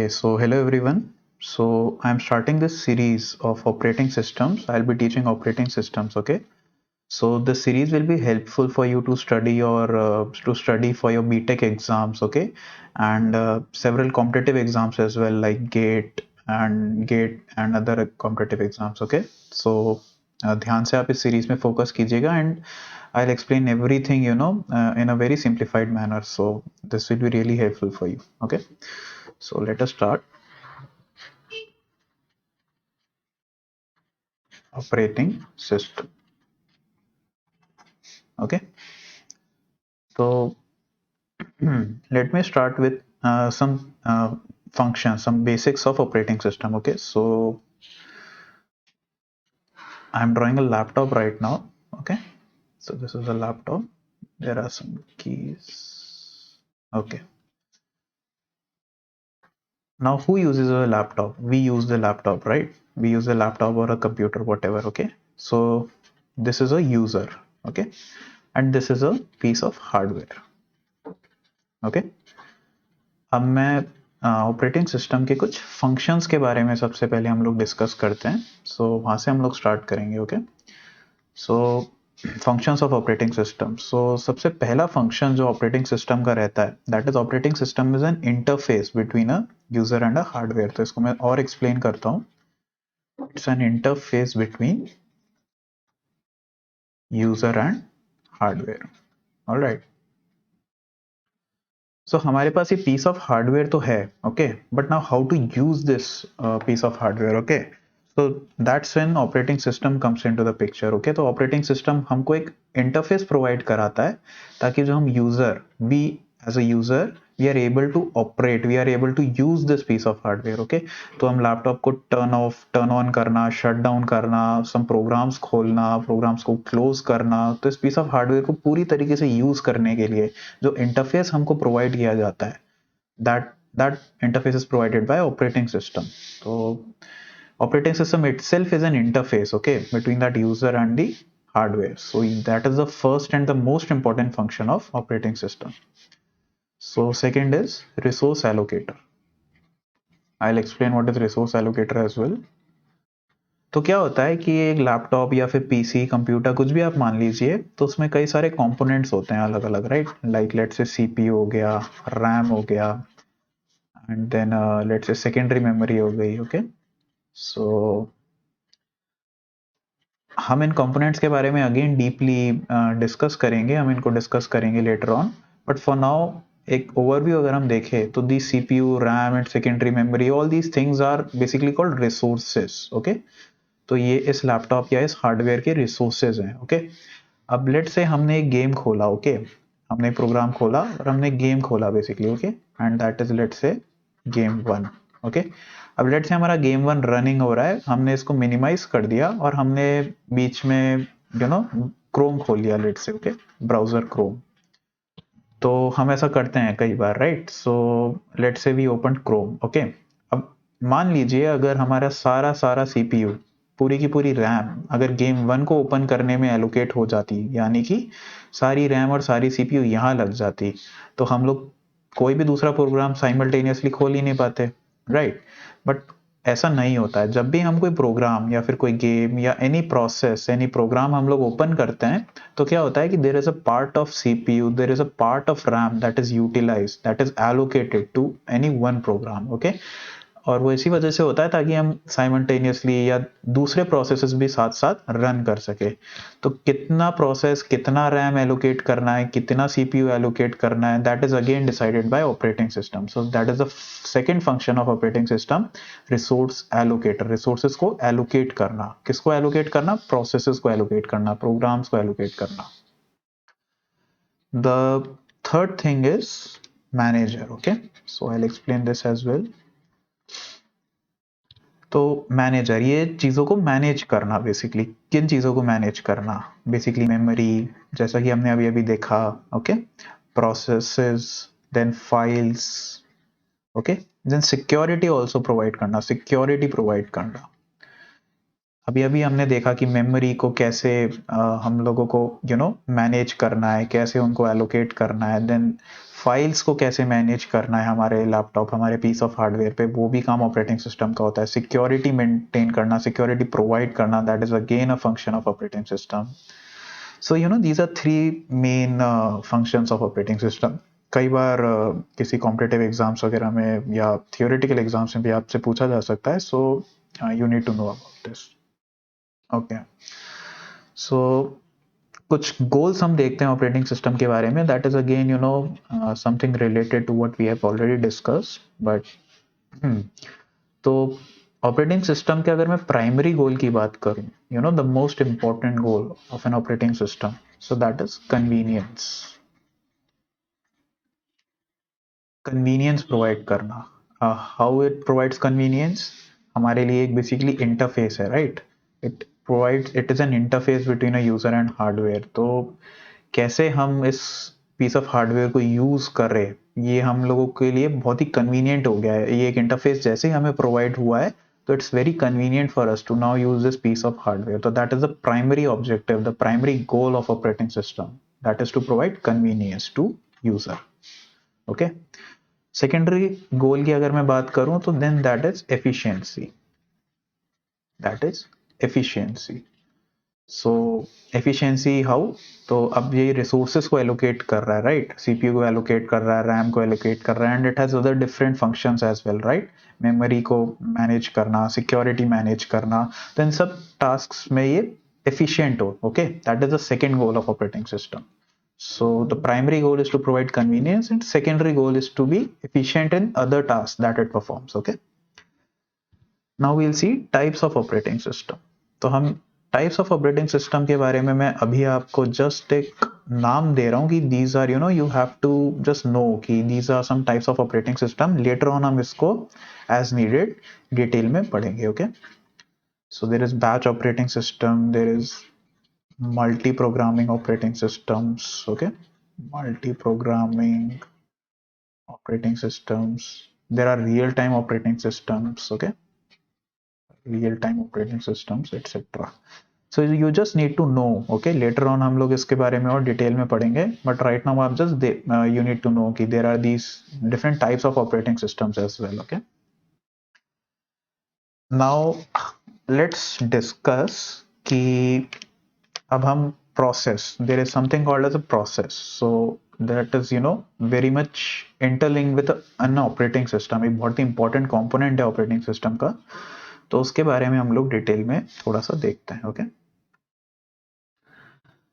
Okay, so hello everyone. So I'm starting this series of operating systems. I'll be teaching operating systems. Okay, so the series will be helpful for you to study for your BTech exams. Okay, and several competitive exams as well, like GATE and other competitive exams. Okay, so ध्यान से आप इस series में focus कीजिएगा and I'll explain everything in a very simplified manner. So this will be really helpful for you. Okay, so let us start. Operating system. Okay, so let me start with some functions, some basics of operating system. Okay, so I'm drawing a laptop right now. Okay, so this is a laptop. There are some keys. Okay, now who uses a laptop? We use the laptop, right? We use a laptop or a computer, whatever. Okay, so this is a user. Okay, and this is a piece of hardware. Okay, अब मैं operating system के कुछ functions के बारे में सबसे पहले हम लोग डिस्कस करते हैं. सो वहाँ से हम लोग स्टार्ट करेंगे. Okay, so functions of operating system. So सबसे पहला फंक्शन जो ऑपरेटिंग सिस्टम का रहता है, that is operating system is an interface between a user and a hardware. तो इसको मैं और एक्सप्लेन करता हूँ. It's an interface between user and hardware. Alright, so हमारे पास ये पीस ऑफ हार्डवेयर तो है. Okay, but now how to use this piece of hardware. Okay, so that's when operating system comes into the picture. Okay, तो operating system हमको एक interface provide कराता है ताकि जो हम user, we as a user, we are able to operate, we are able to use this piece of hardware. Okay, तो हम लैपटॉप को टर्न ऑफ, टर्न ऑन करना, शट डाउन करना, सम प्रोग्राम्स खोलना, प्रोग्राम्स को क्लोज करना, तो इस पीस ऑफ हार्डवेयर को पूरी तरीके से यूज करने के लिए जो इंटरफेस हमको प्रोवाइड किया जाता है, that interface is provided by operating system. So operating system itself is an interface, okay, between that user and the hardware. So that is the first and the most important function of operating system. So second is resource allocator. I'll explain what is resource allocator as well. तो क्या होता है कि एक laptop या फिर PC, computer, कुछ भी आप मान लीजिए, तो उसमें कई सारे कंपोनेंट्स होते हैं अलग अलग, right? Like let's say CPU हो गया, रैम हो गया, and then let's say secondary memory हो गई. ओके, सो हम इन कंपोनेंट्स के बारे में अगेन डीपली डिस्कस करेंगे, हम इनको डिस्कस करेंगे later on. But for now एक ओवरव्यू अगर हम देखें तो the CPU, RAM and secondary memory, all these things are basically called resources. Okay, तो ये इस लैपटॉप या इस हार्डवेयर के रिसोर्सेज हैं. ओके, अब लेट से हमने एक गेम खोला. ओके, हमने एक प्रोग्राम खोला और हमने गेम खोला basically. Okay, and that is let say game 1. Okay, अब लेट से हमारा गेम 1 रनिंग हो रहा है, हमने इसको मिनिमाइज कर दिया और हमने बीच में क्रोम खोल लिया लेट से. Okay, browser Chrome. तो हम ऐसा करते हैं कई बार, राइट? सो लेट से वी ओपन क्रोम. ओके, अब मान लीजिए अगर हमारा सारा सारा सीपीयू, पूरी की पूरी रैम अगर गेम 1 को ओपन करने में एलोकेट हो जाती, यानी कि सारी रैम और सारी सीपीयू यहाँ लग जाती, तो हम लोग कोई भी दूसरा प्रोग्राम साइमल्टेनियसली खोल ही नहीं पाते, राइट? बट ऐसा नहीं होता है. जब भी हम कोई प्रोग्राम या फिर कोई गेम या एनी प्रोसेस, एनी प्रोग्राम हम लोग ओपन करते हैं, तो क्या होता है कि there is a part of CPU, there is a part of RAM that is utilized, that is allocated to any one program. Okay, और वो इसी वजह से होता है ताकि हम साइमल्टेनियसली या दूसरे प्रोसेसेस भी साथ साथ रन कर सके. तो कितना प्रोसेस, कितना रैम एलोकेट करना है, कितना सीपीयू एलोकेट करना है, that is again decided by operating system. So that is the second function of operating system, resource allocator. Resources को एलोकेट करना. किसको एलोकेट करना? प्रोसेसेस को एलोकेट करना, प्रोग्राम्स को एलोकेट करना. The third thing is manager. Okay, so I'll explain this as well. तो manager, ये चीज़ों को मैनेज करना. बेसिकली किन चीज़ों को मैनेज करना? बेसिकली मेमोरी, जैसा कि हमने अभी अभी देखा. Okay, processes, then files. Okay, then security also provide करना, सिक्योरिटी प्रोवाइड करना. अभी अभी हमने देखा कि मेमोरी को कैसे हम लोगों को मैनेज करना है, कैसे उनको एलोकेट करना है. देन फाइल्स को कैसे मैनेज करना है हमारे लैपटॉप, हमारे पीस ऑफ हार्डवेयर पे, वो भी काम ऑपरेटिंग सिस्टम का होता है। सिक्योरिटी मेंटेन करना, सिक्योरिटी प्रोवाइड करना, that is again a function of operating system. So you know these are three main functions of operating system. कई बार किसी कॉम्पिटिटिव एग्जाम्स वगैरह में या थियोरेटिकल एग्जाम्स में भी आपसे पूछा जा सकता है, so you need to know about this. Okay, so कुछ गोल्स हम देखते हैं ऑपरेटिंग सिस्टम के बारे में, that is again you know something related to what we have already discuss, but तो ऑपरेटिंग सिस्टम के अगर मैं प्राइमरी गोल की बात करूं, you know the most important goal of an operating system, so that is convenience. Convenience provide करना। How it provides convenience? हमारे लिए एक बेसिकली इंटरफेस है, right? It is an interface between a user and hardware. तो कैसे हम इस piece of hardware को यूज कर रहे हैं, ये हम लोगों के लिए बहुत ही कन्वीनियंट हो गया है। ये एक इंटरफेस जैसे ही हमें प्रोवाइड हुआ है, तो it's very convenient for us to now use this piece of hardware. तो that is the primary objective, the primary goal of operating system, that is to provide convenience to user. Okay, secondary goal की अगर मैं बात करूं, तो then that is efficiency, that is efficiency. So efficiency how? तो अब ये resources को एलोकेट कर रहा है, राइट? सीपीयू को एलोकेट कर रहा है, रैम को एलोकेट कर रहा है, and it has other different functions as well, right? Memory को मैनेज करना, सिक्योरिटी मैनेज करना, तो इन सब टास्क्स में ये एफिशिएंट हो। Okay, that is the second goal of operating system. So the primary goal is to provide convenience, and secondary goal is to be efficient in other tasks that it performs. Okay. Now we'll see types of operating system. तो हम types of operating system के बारे में मैं अभी आपको just एक नाम दे रहा हूँ कि these are, you know, you have to just know कि these are some types of operating system. Later on हम इसको एज नीडेड डिटेल में पढ़ेंगे। Okay, so there is batch operating system, there is multi-programming operating systems. Okay, multi-programming operating systems. There are real-time operating systems. Okay, real-time operating systems, etc. So you just need to know. Okay, later on हम लोग इसके बारे में और detail में पढ़ेंगे, but right now आप just you need to know कि there are these different types of operating systems as well. Okay, now let's discuss कि अब हम process, there is something called as a process, so that is, you know, very much interlinked with an operating system, एक बहुत ही important component है operating system का। तो उसके बारे में हम लोग डिटेल में थोड़ा सा देखते हैं। ओके,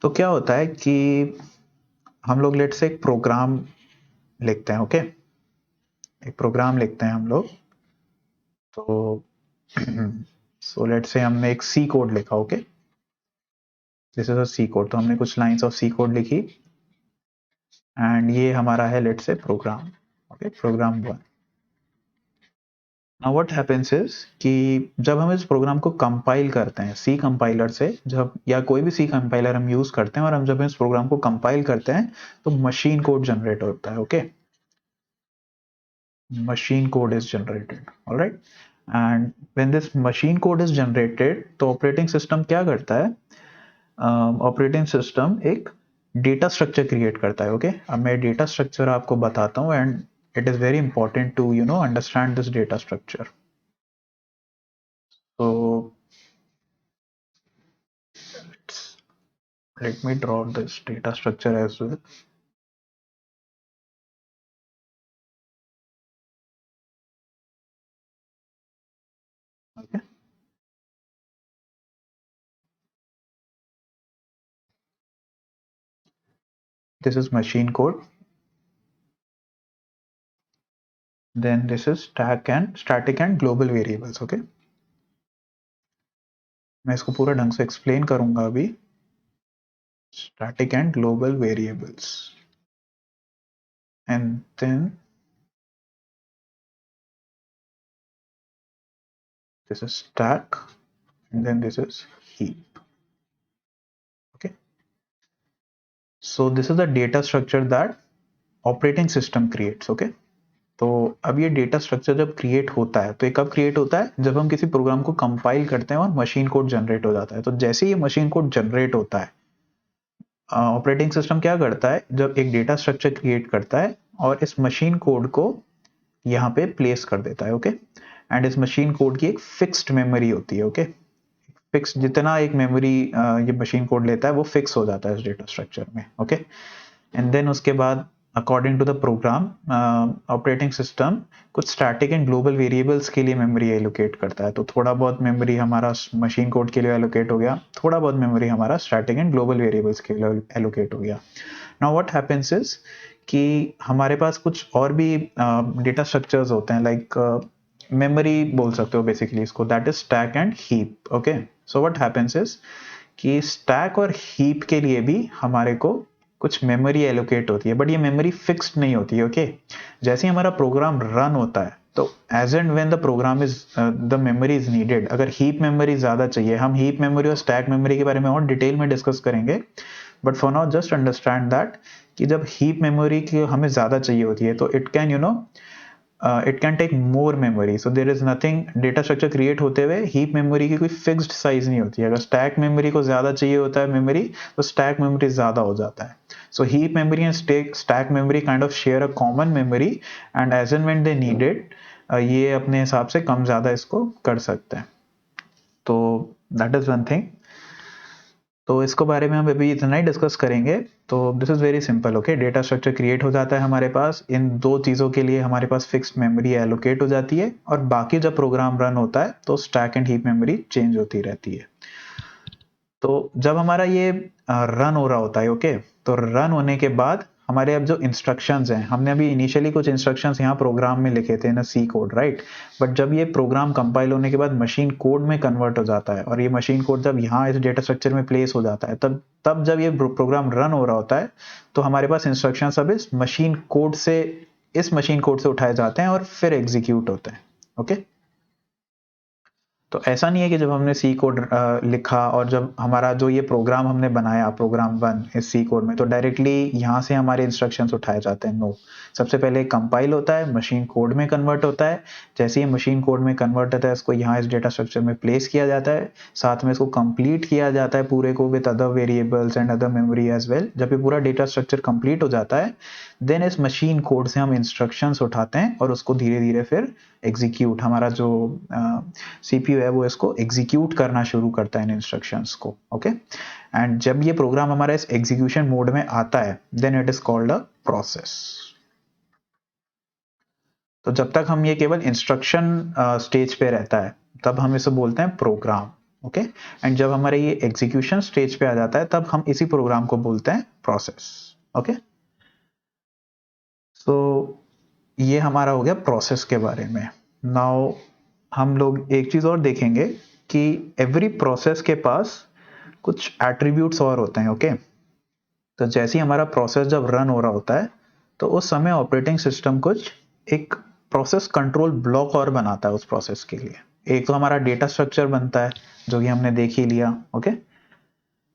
तो क्या होता है कि हम लोग लेट से एक प्रोग्राम लिखते हैं। ओके, एक प्रोग्राम लिखते हैं हम लोग। तो सो लेट से हमने एक सी कोड लिखा। Okay, this is a C code. तो हमने कुछ लाइंस ऑफ सी कोड लिखी, एंड ये हमारा है let say program. Okay, program 1। Now what happens is कि जब हम इस प्रोग्राम को कंपाइल करते हैं सी कंपाइलर से, जब या कोई भी सी कंपाइलर हम यूज करते हैं, और हम जब इस प्रोग्राम को कंपाइल करते हैं, तो मशीन कोड जनरेट होता है। Okay, machine code is generated. All right, and when this machine code is generated, तो ऑपरेटिंग सिस्टम क्या करता है? ऑपरेटिंग सिस्टम एक डेटा स्ट्रक्चर क्रिएट करता है। ओके, अब मैं डेटा स्ट्रक्चर आपको बताता हूँ, and it is very important to, you know, understand this data structure. So let me draw this data structure as well. Okay, this is machine code, then this is static and global variables. Okay, मैं इसको पूरा ढंग से explain करूंगा अभी। Static and global variables, and then this is stack, and then this is heap. Okay, so this is the data structure that operating system creates. Okay, तो अब ये डेटा स्ट्रक्चर जब क्रिएट होता है, तो ये कब क्रिएट होता है? जब हम किसी प्रोग्राम को कंपाइल करते हैं और मशीन कोड जनरेट हो जाता है। तो जैसे ये मशीन कोड जनरेट होता है, ऑपरेटिंग सिस्टम क्या करता है? जब एक डेटा स्ट्रक्चर क्रिएट करता है, और इस मशीन कोड को यहाँ पे प्लेस कर देता है। ओके, एंड इस मशीन कोड की एक फिक्स्ड मेमोरी होती है। ओके, फिक्स जितना एक मेमोरी ये मशीन कोड लेता है वो फिक्स हो जाता है इस डेटा स्ट्रक्चर में। ओके, एंड देन उसके बाद according to the program operating system कुछ स्टैटिक एंड ग्लोबल वेरिएबल्स के लिए मेमोरी एलोकेट करता है। तो थोड़ा बहुत मेमोरी हमारा मशीन कोड के लिए एलोकेट हो गया, थोड़ा बहुत मेमोरी हमारा स्टैटिक एंड ग्लोबल वेरिएबल्स के लिए एलोकेट हो गया। नाउ व्हाट हैपेंस इज कि हमारे पास कुछ और भी डेटा स्ट्रक्चर्स होते हैं, लाइक मेमोरी बोल सकते हो बेसिकली इसको, that is stack and heap. Okay, so what happens is कि स्टैक और हीप के लिए भी हमारे को कुछ मेमोरी एलोकेट होती है, बट ये मेमोरी फिक्स्ड नहीं होती है। ओके, जैसे ही हमारा प्रोग्राम रन होता है तो as and when the program is the memory is needed, अगर हीप मेमोरी ज्यादा चाहिए, हम हीप मेमोरी और स्टैक मेमोरी के बारे में और डिटेल में डिस्कस करेंगे, but for now just understand that कि जब हीप मेमोरी की हमें ज्यादा चाहिए होती है तो it can it can take more memory. So there is nothing, data structure create होते हुए हीप मेमोरी की कोई फिक्स्ड साइज नहीं होती है। अगर स्टैक मेमोरी को ज्यादा चाहिए होता है मेमोरी, तो स्टैक मेमोरी ज्यादा हो जाता है। So heap memory and stack memory kind of share a common memory, and as and when they needed ये अपने हिसाब से कम ज्यादा इसको कर सकते हैं। तो दैट इज वन थिंग। तो इसको बारे में हम अभी इतना ही डिस्कस करेंगे। तो this is very simple. Okay, data structure create हो जाता है हमारे पास, इन दो चीज़ों के लिए हमारे पास फिक्स्ड मेमोरी एलोकेट हो जाती है, और बाकी जब प्रोग्राम रन होता है तो stack and heap memory change होती रहती है। तो जब हमारा ये रन हो रहा होता है, ओके, तो रन होने के बाद हमारे अब जो इंस्ट्रक्शंस हैं, हमने अभी इनिशियली कुछ इंस्ट्रक्शंस यहाँ प्रोग्राम में लिखे थे ना, सी कोड, राइट। बट जब ये प्रोग्राम कंपाइल होने के बाद मशीन कोड में कन्वर्ट हो जाता है, और ये मशीन कोड जब यहाँ इस डेटा स्ट्रक्चर में प्लेस हो जाता है, तब तब जब ये प्रोग्राम रन हो रहा होता है तो हमारे पास इंस्ट्रक्शन अब इस मशीन कोड से उठाए जाते हैं और फिर एग्जीक्यूट होते हैं। ओके, तो ऐसा नहीं है कि जब हमने सी कोड लिखा और जब हमारा जो ये प्रोग्राम हमने बनाया, प्रोग्राम वन इस सी कोड में, तो डायरेक्टली यहाँ से हमारे इंस्ट्रक्शंस उठाए जाते हैं। नो, सबसे पहले कंपाइल होता है, मशीन कोड में कन्वर्ट होता है। जैसे ही मशीन कोड में कन्वर्ट होता है, इसको यहाँ इस डेटा स्ट्रक्चर में प्लेस किया जाता है, साथ में इसको कंप्लीट किया जाता है पूरे को with other variables and other memory as well. जब ये पूरा डेटा स्ट्रक्चर कंप्लीट हो जाता है, देन इस मशीन कोड से हम इंस्ट्रक्शंस उठाते हैं और उसको धीरे धीरे फिर एग्जीक्यूट, हमारा जो सीपीयू है वो इसको एग्जीक्यूट करना शुरू करता है इन इंस्ट्रक्शंस को। ओके, एंड जब ये प्रोग्राम हमारा इस एग्जीक्यूशन मोड में आता है, then it is called a process. तो जब तक हम ये केवल इंस्ट्रक्शन स्टेज पे रहता है, तब हम इसे बोलते हैं प्रोग्राम। ओके, एंड जब हमारे ये एग्जीक्यूशन स्टेज पे आ जाता है, तब हम इसी प्रोग्राम को बोलते हैं प्रोसेस। ओके, सो ये हमारा हो गया प्रोसेस के बारे में। नाउ हम लोग एक चीज और देखेंगे कि एवरी प्रोसेस के पास कुछ एट्रीब्यूट्स और होते हैं। ओके, तो जैसे ही हमारा प्रोसेस जब रन हो रहा होता है, तो उस समय ऑपरेटिंग सिस्टम कुछ एक प्रोसेस कंट्रोल ब्लॉक और बनाता है उस प्रोसेस के लिए। एक तो हमारा डेटा स्ट्रक्चर बनता है, जो कि हमने देख ही लिया। ओके,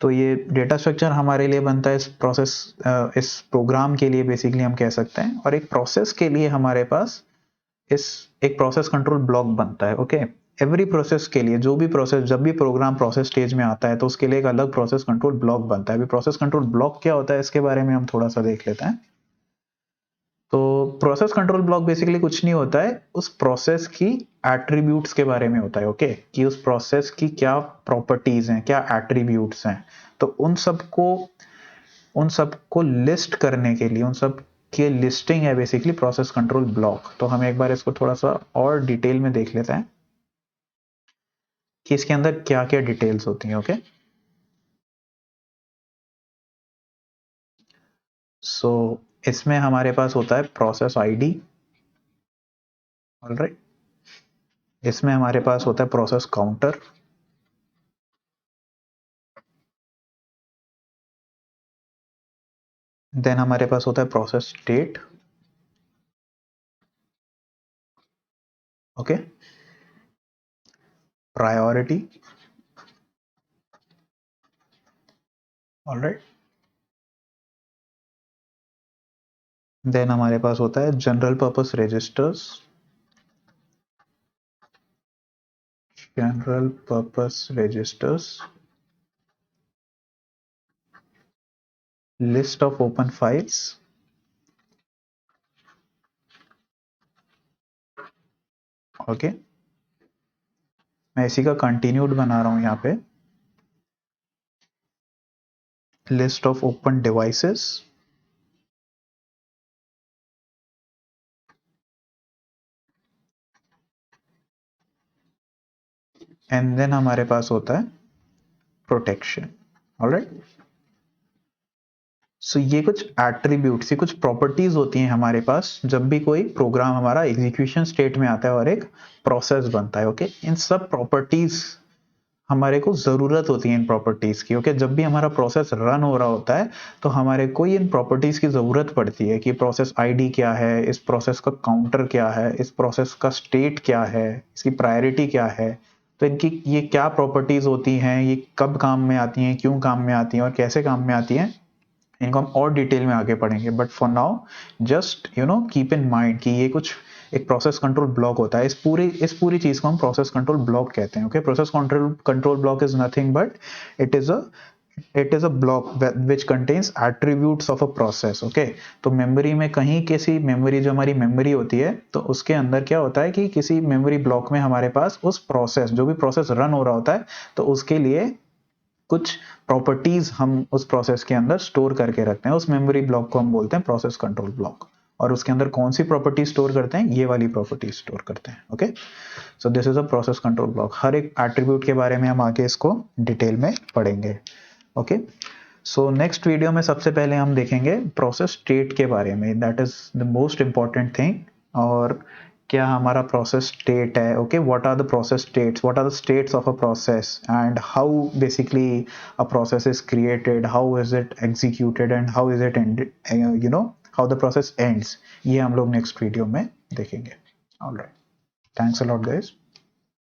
तो ये डेटा स्ट्रक्चर हमारे लिए बनता है इस प्रोग्राम के लिए बेसिकली हम कह सकते हैं, और एक प्रोसेस के लिए हमारे पास इस एक प्रोसेस कंट्रोल ब्लॉक बनता है। ओके, एवरी प्रोसेस के लिए, जो भी प्रोसेस, जब भी प्रोग्राम प्रोसेस स्टेज में आता है, तो उसके लिए एक अलग प्रोसेस कंट्रोल ब्लॉक बनता है। अभी प्रोसेस कंट्रोल ब्लॉक क्या होता है इसके बारे में हम थोड़ा सा देख लेते हैं। तो प्रोसेस कंट्रोल ब्लॉक बेसिकली कुछ नहीं होता है, उस प्रोसेस की एट्रीब्यूट्स के बारे में होता है। ओके, कि उस प्रोसेस की क्या प्रॉपर्टीज हैं, क्या एट्रीब्यूट्स हैं, तो उन सबको लिस्ट करने के लिए, उन सब की लिस्टिंग है बेसिकली प्रोसेस कंट्रोल ब्लॉक। तो हम एक बार इसको थोड़ा सा और डिटेल में देख लेते हैं कि इसके अंदर क्या क्या डिटेल्स होती हैं। ओके, सो इसमें हमारे पास होता है प्रोसेस आईडी। ऑलराइट, इसमें हमारे पास होता है प्रोसेस काउंटर, देन हमारे पास होता है process state. Okay, priority. Alright, then हमारे पास होता है general purpose registers, general purpose registers, list of open files, okay, मैं इसी का कंटिन्यूड बना रहा हूं यहाँ पे, list of open devices, and then हमारे पास होता है प्रोटेक्शन। ऑलराइट, सो ये कुछ एट्रीब्यूट्स, ये कुछ प्रॉपर्टीज होती हैं हमारे पास जब भी कोई प्रोग्राम हमारा एग्जीक्यूशन स्टेट में आता है और एक प्रोसेस बनता है। ओके, इन सब प्रॉपर्टीज हमारे को ज़रूरत होती है इन प्रॉपर्टीज़ की। ओके, जब भी हमारा प्रोसेस रन हो रहा होता है तो हमारे को इन प्रॉपर्टीज़ की ज़रूरत पड़ती है कि प्रोसेस आईडी क्या है, इस प्रोसेस का काउंटर क्या है, इस प्रोसेस का स्टेट क्या है, इसकी प्रायोरिटी क्या है। तो इनकी ये क्या प्रॉपर्टीज़ होती हैं, ये कब काम में आती हैं, क्यों काम में आती हैं और कैसे काम में आती हैं, इनको हम और डिटेल में आगे पढ़ेंगे। But for now just keep in mind कि ये कुछ एक प्रोसेस कंट्रोल ब्लॉक होता है। इस पूरी चीज को हम प्रोसेस कंट्रोल ब्लॉक कहते हैं। Okay, process control block is nothing but it is a it is a block which contains attributes of a process. Okay, तो मेमोरी में कहीं किसी मेमोरी, जो हमारी मेमोरी होती है, तो उसके अंदर क्या होता है कि किसी मेमोरी ब्लॉक में हमारे पास उस प्रोसेस, जो भी प्रोसेस रन हो रहा होता है, तो उसके लिए कुछ प्रॉपर्टीज हम उस प्रोसेस के अंदर स्टोर करके रखते हैं। उस मेमोरी ब्लॉक को हम बोलते हैं प्रोसेस कंट्रोल ब्लॉक। और उसके अंदर कौन सी प्रॉपर्टी स्टोर करते हैं, ये वाली प्रॉपर्टी स्टोर करते हैं। Okay, so this is a process control block. हर एक एट्रीब्यूट के बारे में हम आगे इसको डिटेल में पढ़ेंगे। ओके, सो नेक्स्ट वीडियो में सबसे पहले हम देखेंगे प्रोसेस स्टेट के बारे में। That is the most important thing. और क्या हमारा प्रोसेस स्टेट है। Okay, what are the process states, what are the states of a process, and how basically a process is created, how is it executed and how is it ended, how the process ends. ये हम लोग next video में देखेंगे। Alright, thanks a lot guys.